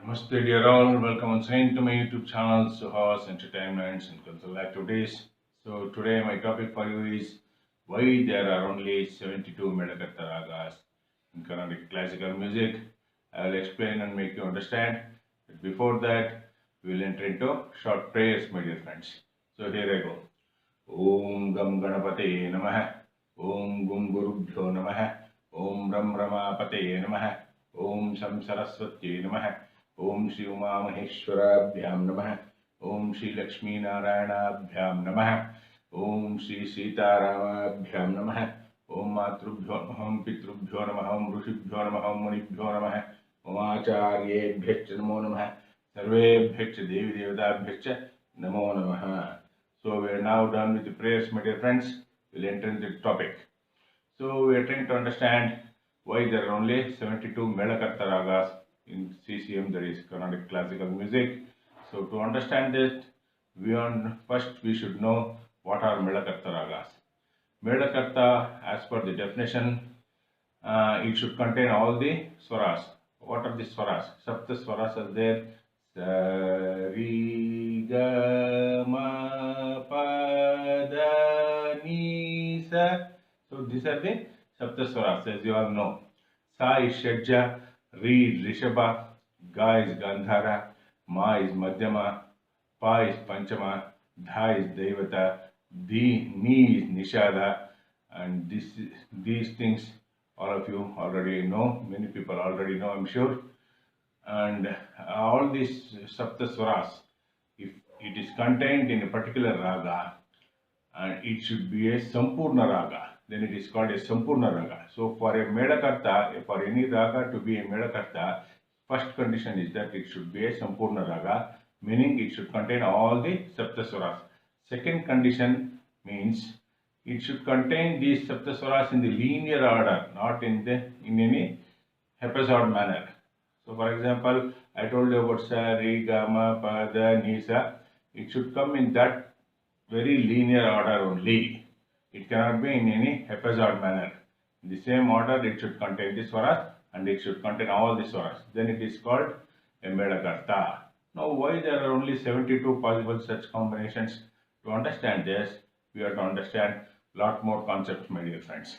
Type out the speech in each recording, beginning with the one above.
Namaste dear all, welcome once again to my YouTube channel Suhas Entertainments and Cultural Activities. So today my topic for you is why there are only 72 Melakartha Raagaas in Carnatic classical music. I will explain and make you understand. But before that, we will enter into short prayers, my dear friends. So here I go. Om Gam Ganapate Namaha. Om Gum Gurubhyo Namaha. Om Ram Ramapate Namaha. Om Sam Saraswati Namaha. ओम श्री उमा महेश्वराभ्याम नमः। ओम श्री लक्ष्मी नारायणाभ्याम नमः। ओम श्री सीतारामाभ्याम नमः। ओम मातृभ्यो नमः। ओम पितृभ्यो नमः। ओम ऋषिभ्यो नमः। ओम मुनिभ्यो नमः। ओम आचार्येभ्यश्च नमो नमः। सर्वेभ्यश्च देवी देवताभ्यश्च नमो नमः। So we are now done with the prayers, my dear friends. We'll enter into the topic. So we are trying to understand why there are only 72 Melakartha Ragas in CCM, that is Carnatic classical music. So to understand this, first we should know what are Melakartha Ragas. Melakartha, as per the definition, it should contain all the swaras. What are the swaras? Sapta swaras are there. Sa, Ri, Ga, Ma, Pa, Da, Ni, Sa. So these are the Sapta swaras, as you all know. Sa is Shadja, Re is Rishabha, Ga is Gandhara, Ma is Madhyama, Pa is Panchama, Dha is Devata, Ni is Nishada, and these things all of you already know, many people already know, I'm sure. And all these Sapta Swaras, if it is contained in a particular raga, and it should be a Sampurna Raga, then it is called a Sampurna Raga. So for a Melakartha, for any Raga to be a Melakartha, first condition is that it should be a Sampurna Raga, meaning it should contain all the Saptaswaras. Second condition means it should contain these Saptaswaras in the linear order, not in any episode manner. So for example, I told you about Sa, Re, Ga, Ma, Pa, Da, Ni, Sa. It should come in that very linear order only. It cannot be in any episode manner. In the same order, it should contain the swaras and it should contain all the swaras. Then it is called a Melakartha. Now, why there are only 72 possible such combinations? To understand this, we have to understand a lot more concepts, my dear friends.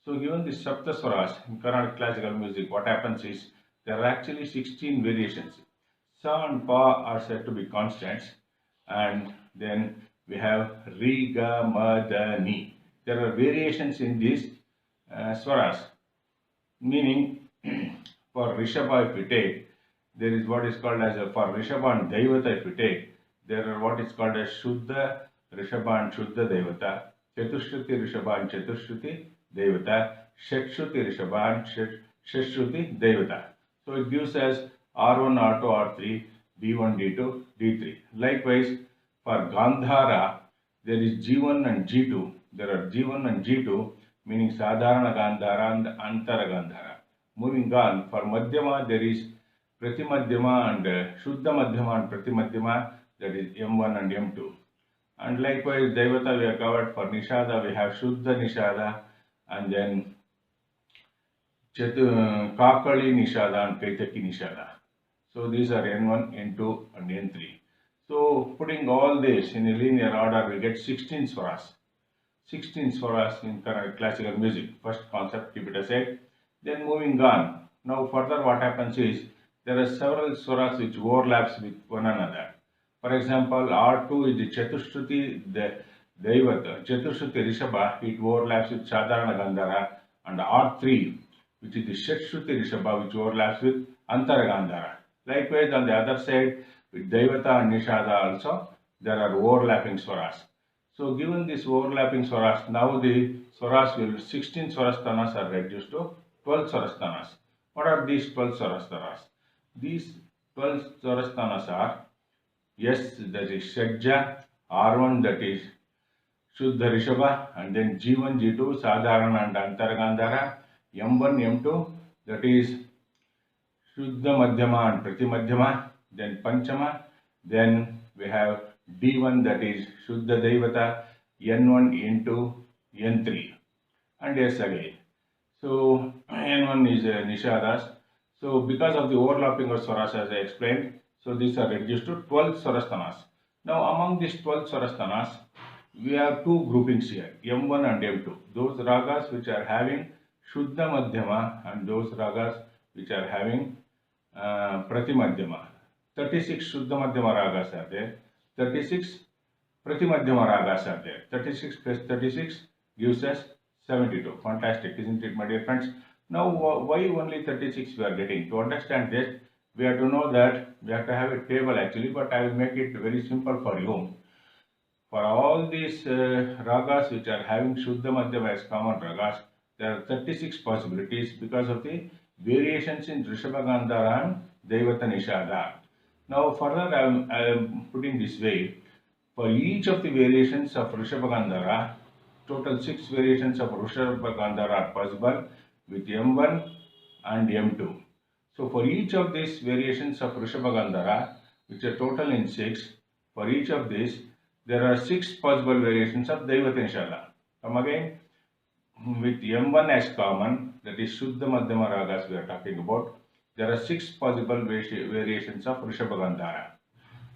So, given the Sapta Swaras in Carnatic classical music, what happens is there are actually 16 variations. Sa and Pa are said to be constants, and then we have Re, Ga, Ma, Da, Ni. There are variations in these swaras, meaning for Rishabha if we take, there is what is called as for Rishabha and Devata if we take, there are what is called as Shuddha Rishabha and Shuddha Devata, Chatushruti Rishabha and Chatushruti Devata, Shatshruti Rishabha and Shatshruti Devata. So it gives us R1, R2, R3, D1, D2, D3. Likewise, for Gandhara, there is G1 and G2. There are G1 and G2, meaning Sadharana Gandhara and Antara Gandhara. Moving on, for Madhyama, there is Pratimadhyama and Shuddha Madhyama and Pratimadhyama, that is M1 and M2. And likewise, Devata we have covered. For Nishada, we have Shuddha Nishada and then Kakali Nishada and Kaitaki Nishada. So these are N1, N2 and N3. So putting all this in a linear order, we get 16 swaras. 16 swaras in classical music. First concept, keep it aside. Then moving on. Now further what happens is, there are several swaras which overlaps with one another. For example, R2 is the Chatushruti Devata, Chatushruti Rishabha, it overlaps with Sadharana Gandhara, and R3, which is the Shatshruti Rishabha, which overlaps with Antara Gandhara. Likewise, on the other side, with Devata and Nishada also, there are overlapping swaras. So given this overlapping swaras, now the swaras 16 swarasthanas are reduced to 12 swarasthanas. What are these 12 swarasthanas? These 12 swarasthanas are, yes, that is Shadja, R1 that is Shuddha Rishabha, and then G1, G2, Sadharana and Antara Gandhara, M1, M2 that is Shuddha Madhyama and Pratimadhyama, then Panchama, then we have D1 that is Shuddha Devata, N1, N2, N3, and S again. So N1 is Nishadas. So because of the overlapping of swaras as I explained, so these are reduced to 12 swarasthanas. Now among these 12 swarasthanas, we have two groupings here, M1 and M2. Those ragas which are having Shuddha Madhyama and those ragas which are having Pratimadhyama. 36 Shuddha Madhyama ragas are there, 36 Pratimadhyama ragas are there. 36 plus 36 gives us 72. Fantastic, isn't it, my dear friends? Now, why only 36 we are getting? To understand this, we have to know that we have to have a table actually, but I will make it very simple for you. For all these ragas which are having Shuddha Madhyama as common ragas, there are 36 possibilities because of the variations in Rishabha Gandhara and Devata Nishada. Now, further I am putting this way. For each of the variations of Rishabha Gandhara, total 6 variations of Rishabha Gandhara are possible with M1 and M2. So for each of these variations of Rishabha Gandhara, which are total in 6, for each of these, there are 6 possible variations of Devata Nishada. Come again, with M1 as common, that is Shuddha Madhyama Ragas we are talking about, there are 6 possible variations of Rishabha Gandhara.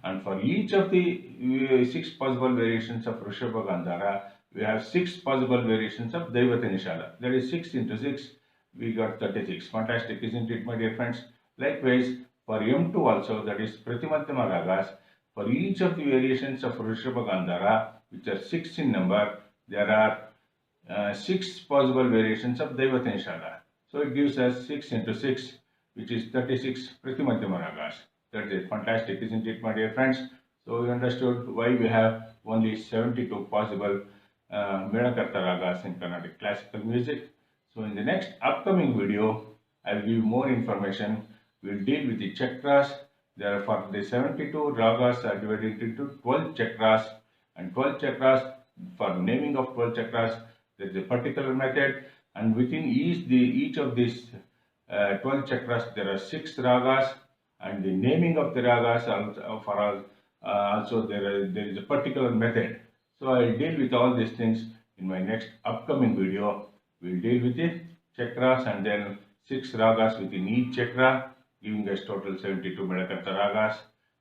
And for each of the 6 possible variations of Rishabha Gandhara, we have 6 possible variations of Devata Nishada. That is 6 into 6, we got 36. Fantastic, isn't it, my dear friends? Likewise, for M2 also, that is Pratimadhyama Ragas, for each of the variations of Rishabha Gandhara, which are 6 in number, there are 6 possible variations of Devata Nishada. So it gives us 6 into 6, which is 36 Pratimadhyama Ragas. That's it. Fantastic, isn't it, my dear friends? So you understood why we have only 72 possible Melakartha Ragas in Carnatic classical music. So in the next upcoming video, I will give you more information. We will deal with the chakras. Therefore, the 72 ragas are divided into 12 chakras, and 12 chakras, for naming of 12 chakras, there is a particular method, and within each of these 12 chakras, there are 6 ragas, and the naming of the ragas also there is a particular method. So I will deal with all these things in my next upcoming video. We will deal with the chakras and then 6 ragas within each chakra, giving us total 72 Melakartha Ragas,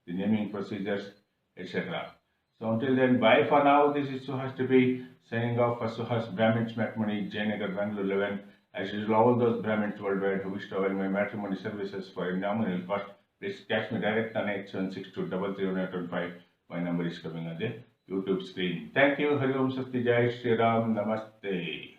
the naming procedures, etc. So until then, bye for now. This is Suhas to be signing off for Suhas Brahmins Matrimony, JNGR, Bengaluru 11. As usual, all those Brahmins worldwide who wish to avail my matrimony services for a nominal cost, please catch me direct on 8762330925. My number is coming on the YouTube screen. Thank you. Hari Om Sasti Jai Shri Ram. Namaste.